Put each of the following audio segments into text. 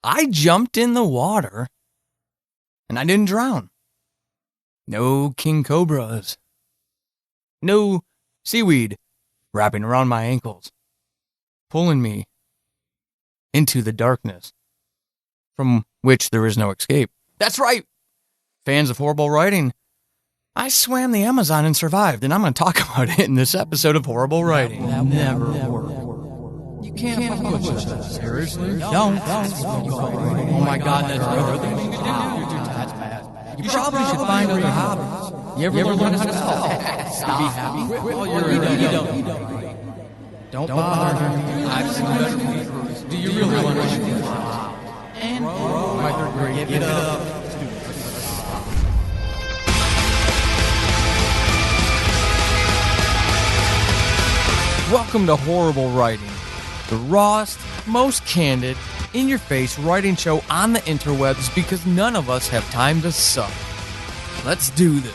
I jumped in the water and I didn't drown. No king cobras. No seaweed wrapping around my ankles, pulling me into the darkness from which there is no escape. That's right, fans of horrible writing. I swam the Amazon and survived, and I'm going to talk about it in this episode of Horrible Writing. That never worked. You can't publish that. Seriously? Don't. Oh my God, that's another thing. That's bad. You probably should find other hobbies. You ever learn how to spell? Stop. You don't bother. I've seen better papers. Do you really want to? And my third grade. Give it up. Welcome to Horrible Writing, the rawest, most candid, in-your-face writing show on the interwebs because none of us have time to suck. Let's do this.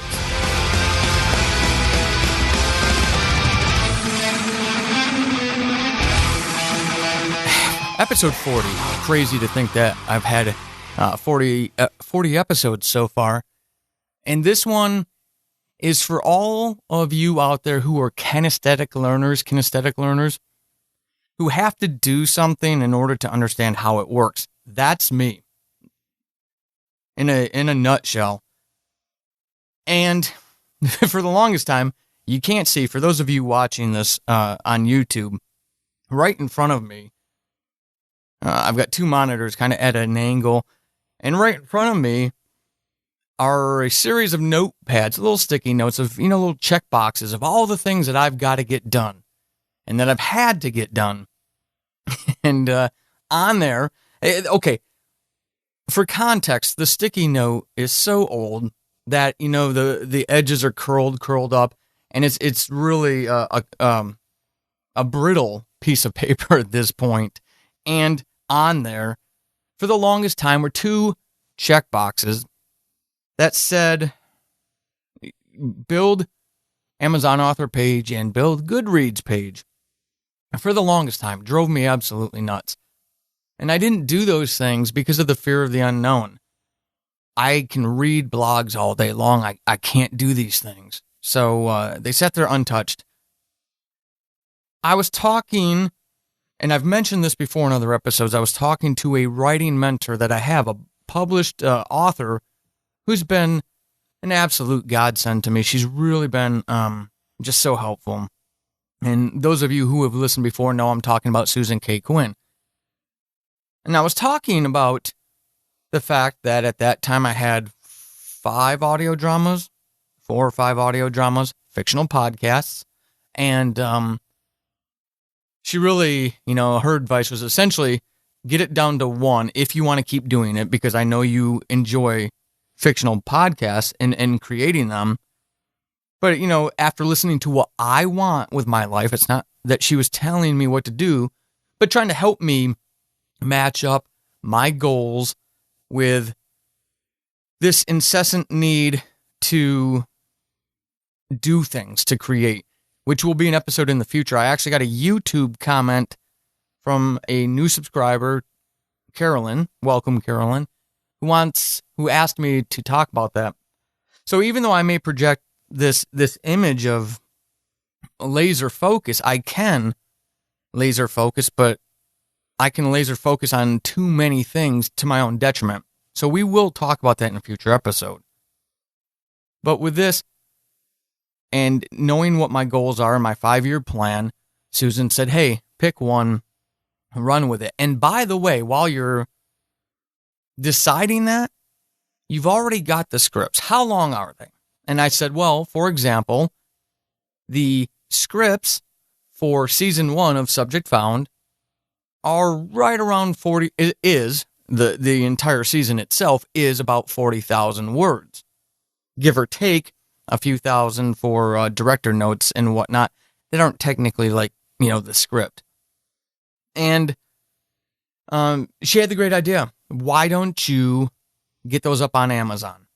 Episode 40. Crazy to think that I've had 40 episodes so far. And this one is for all of you out there who are kinesthetic learners, who have to do something in order to understand how it works. That's me. In a nutshell. And for the longest time, you can't see, for those of you watching this on YouTube, right in front of me, I've got two monitors kind of at an angle, and right in front of me are a series of notepads, little sticky notes of, little check boxes of all the things that I've got to get done and that I've had to get done. And on there, okay, for context, the sticky note is so old that, the edges are curled up, and it's really a brittle piece of paper at this point. And on there, for the longest time, were two check boxes that said, build Amazon author page and build Goodreads page. For the longest time, drove me absolutely nuts. And I didn't do those things because of the fear of the unknown. I can read blogs all day long. I can't do these things. So they sat there untouched. I was talking, and I've mentioned this before in other episodes, I was talking to a writing mentor that I have, a published author who's been an absolute godsend to me. She's really been just so helpful. And those of you who have listened before know I'm talking about Susan K. Quinn. And I was talking about the fact that at that time I had 4 or 5 audio dramas, fictional podcasts, and she really, her advice was essentially get it down to 1 if you want to keep doing it, because I know you enjoy fictional podcasts and creating them. But, after listening to what I want with my life, it's not that she was telling me what to do, but trying to help me match up my goals with this incessant need to do things, to create, which will be an episode in the future. I actually got a YouTube comment from a new subscriber, Carolyn. Welcome, Carolyn. Who asked me to talk about that. So even though I may project this image of laser focus, I can laser focus, but I can laser focus on too many things to my own detriment. So we will talk about that in a future episode. But with this, and knowing what my goals are, my 5-year plan, Susan said, hey, pick one, run with it. And by the way, while you're deciding that, you've already got the scripts. How long are they? And I said, well, for example, the scripts for season 1 of Subject Found are right around 40, the entire season itself is about 40,000 words, give or take a few thousand for director notes and whatnot that aren't technically like, the script. And she had the great idea. Why don't you get those up on Amazon?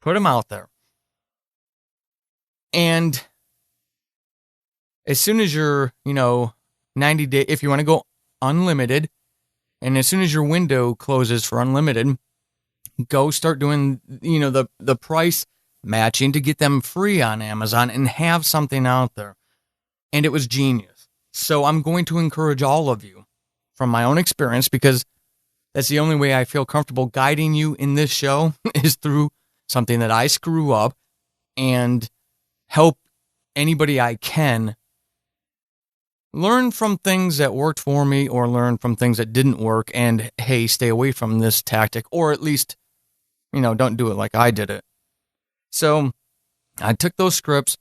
Put them out there. And as soon as you're, 90 days, if you want to go unlimited, And as soon as your window closes for unlimited, go start doing, the price matching to get them free on Amazon and have something out there. And it was genius. So I'm going to encourage all of you from my own experience, because that's the only way I feel comfortable guiding you in this show is through something that I screw up, and help anybody I can learn from things that worked for me or learn from things that didn't work, and hey, stay away from this tactic, or at least, don't do it like I did it. So I took those scripts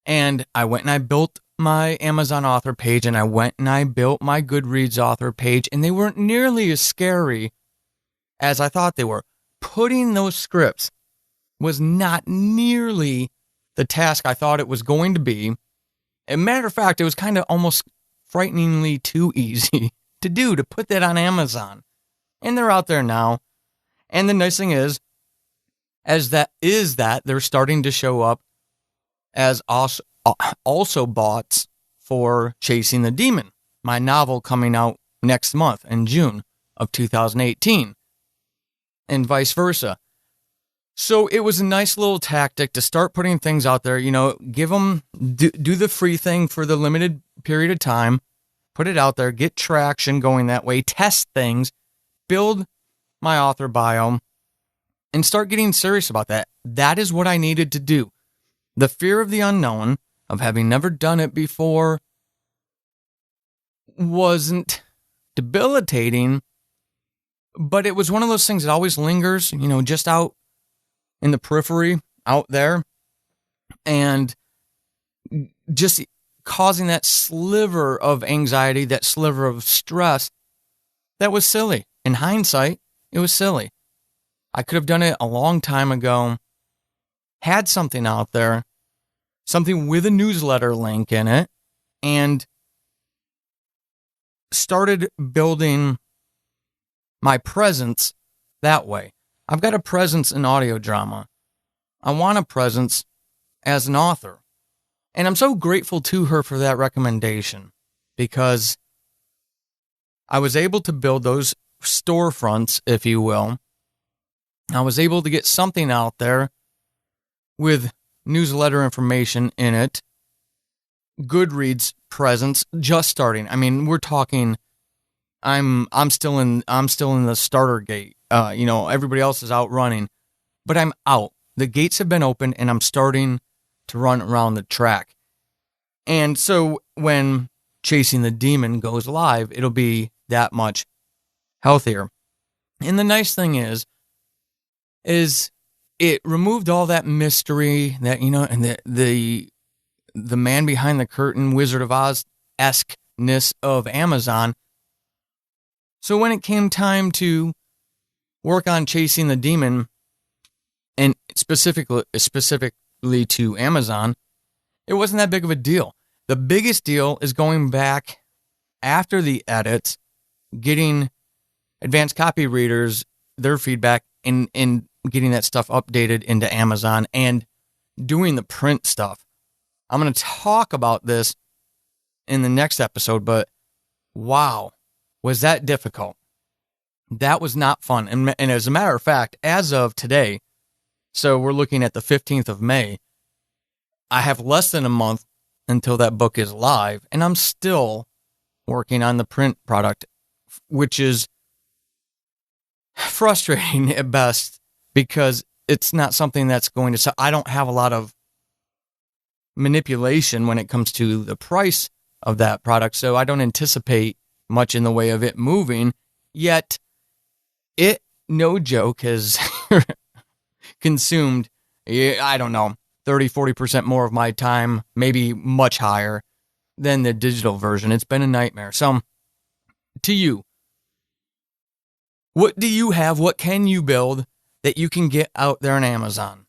and I went and I built my Amazon author page, and I went and I built my Goodreads author page, and they weren't nearly as scary as I thought they were. Putting those scripts was not nearly the task I thought it was going to be. As a matter of fact, it was kind of almost frighteningly too easy to do, to put that on Amazon. And they're out there now. And the nice thing is that they're starting to show up as also bots for Chasing the Demon, my novel coming out next month in June of 2018, and vice versa. So it was a nice little tactic to start putting things out there, give them, do the free thing for the limited period of time, put it out there, get traction going that way, test things, build my author bio, and start getting serious about that. That is what I needed to do. The fear of the unknown, of having never done it before, wasn't debilitating, but it was one of those things that always lingers, just out in the periphery, out there, and just causing that sliver of anxiety, that sliver of stress. That was silly. In hindsight, it was silly. I could have done it a long time ago, had something out there, something with a newsletter link in it, and started building my presence that way. I've got a presence in audio drama. I want a presence as an author. And I'm so grateful to her for that recommendation, because I was able to build those storefronts, if you will. I was able to get something out there with newsletter information in it, Goodreads presence just starting. I mean, we're talking, I'm still in the starter gate. Everybody else is out running, but I'm out. The gates have been opened and I'm starting to run around the track. And so when Chasing the Demon goes live, it'll be that much healthier. And the nice thing is it removed all that mystery that, and the man behind the curtain, Wizard of Oz-esque-ness of Amazon. So when it came time to work on Chasing the Demon, and specifically to Amazon, it wasn't that big of a deal. The biggest deal is going back after the edits, getting advanced copy readers, their feedback, and getting that stuff updated into Amazon and doing the print stuff. I'm going to talk about this in the next episode, but wow, was that difficult. That was not fun. And as a matter of fact, as of today, so we're looking at the 15th of May, I have less than a month until that book is live, and I'm still working on the print product, which is frustrating at best, because it's not something that's going to sell. I don't have a lot of manipulation when it comes to the price of that product, so I don't anticipate much in the way of it moving, yet it, no joke, has consumed, I don't know, 30-40% more of my time, maybe much higher than the digital version. It's been a nightmare. So, to you, what do you have? What can you build that you can get out there on Amazon?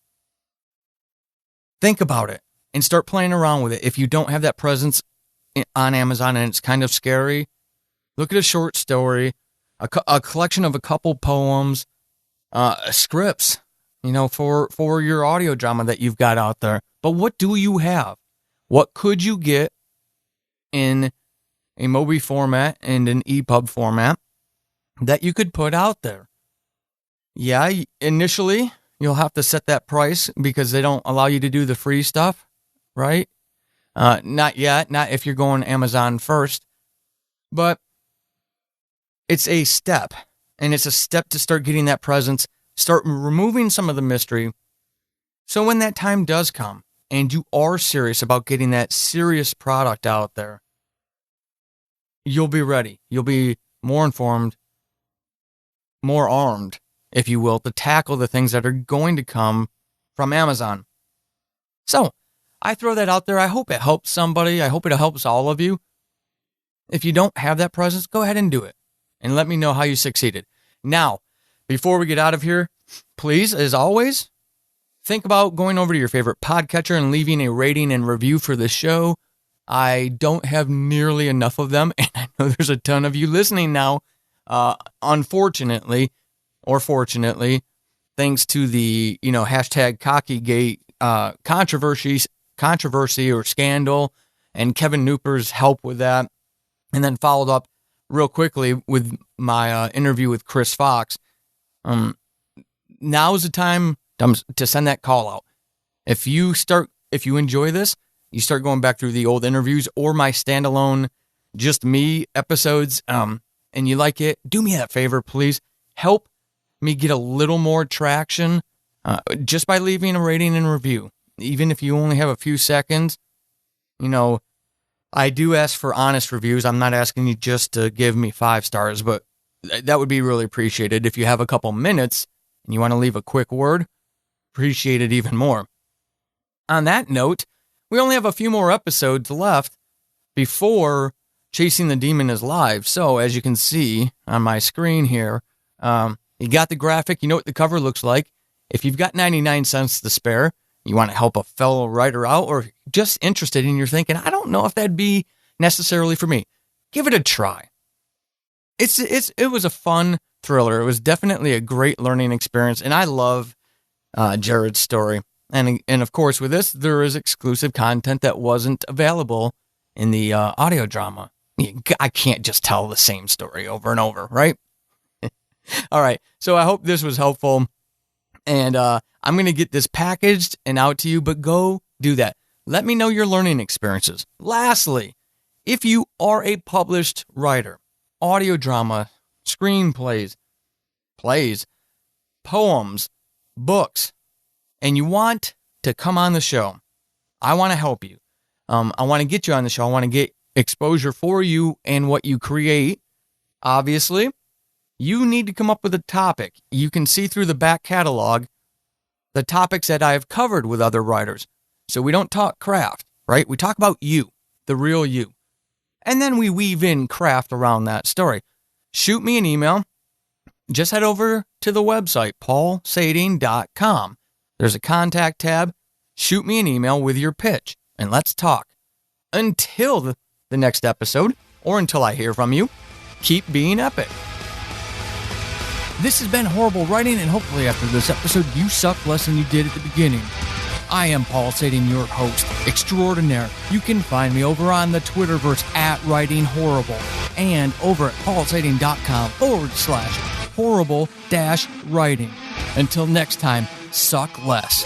Think about it and start playing around with it. If you don't have that presence on Amazon and it's kind of scary, look at a short story, a collection of a couple poems, scripts, for your audio drama that you've got out there. But what do you have? What could you get in a Mobi format and an EPUB format that you could put out there. Yeah, initially you'll have to set that price because they don't allow you to do the free stuff, right? Not yet, not if you're going Amazon first, but it's a step, and it's a step to start getting that presence, start removing some of the mystery. So when that time does come and you are serious about getting that serious product out there, you'll be ready. You'll be more informed, more armed, if you will, to tackle the things that are going to come from Amazon. So I throw that out there. I hope it helps somebody. I hope it helps all of you. If you don't have that presence, go ahead and do it and let me know how you succeeded. Now, before we get out of here, please, as always, think about going over to your favorite podcatcher and leaving a rating and review for the show. I don't have nearly enough of them, and I know there's a ton of you listening now. Unfortunately, or fortunately, thanks to the, hashtag Cockygate controversy or scandal, and Kevin Nooper's help with that, and then followed up real quickly with my interview with Chris Fox. Now is the time to send that call out. If you enjoy this, you start going back through the old interviews or my standalone, just me episodes, and you like it, do me that favor, please. Help me get a little more traction just by leaving a rating and review. Even if you only have a few seconds, I do ask for honest reviews. I'm not asking you just to give me 5 stars, but that would be really appreciated. If you have a couple minutes and you want to leave a quick word, appreciate it even more. On that note, we only have a few more episodes left before Chasing the Demon is live. So as you can see on my screen here, you got the graphic, you know what the cover looks like. If you've got 99 cents to spare, you want to help a fellow writer out, or just interested and you're thinking, I don't know if that'd be necessarily for me, give it a try. It was a fun thriller. It was definitely a great learning experience, and I love Jared's story. And of course, with this, there is exclusive content that wasn't available in the audio drama. I can't just tell the same story over and over, right? All right, so I hope this was helpful, and I'm going to get this packaged and out to you, but go do that. Let me know your learning experiences. Lastly, if you are a published writer, audio drama, screenplays, plays, poems, books, and you want to come on the show, I want to help you. I want to get you on the show. I want to get exposure for you and what you create. Obviously, you need to come up with a topic. You can see through the back catalog the topics that I have covered with other writers. So we don't talk craft, right? We talk about you, the real you. And then we weave in craft around that story. Shoot me an email. Just head over to the website, paulsading.com. There's a contact tab. Shoot me an email with your pitch, and let's talk. Until the next episode, or until I hear from you, keep being epic. This has been Horrible Writing, and hopefully after this episode, you suck less than you did at the beginning. I am Paul Sading, your host extraordinaire. You can find me over on the Twitterverse @WritingHorrible and over at paulsading.com/horrible-writing. Until next time, suck less.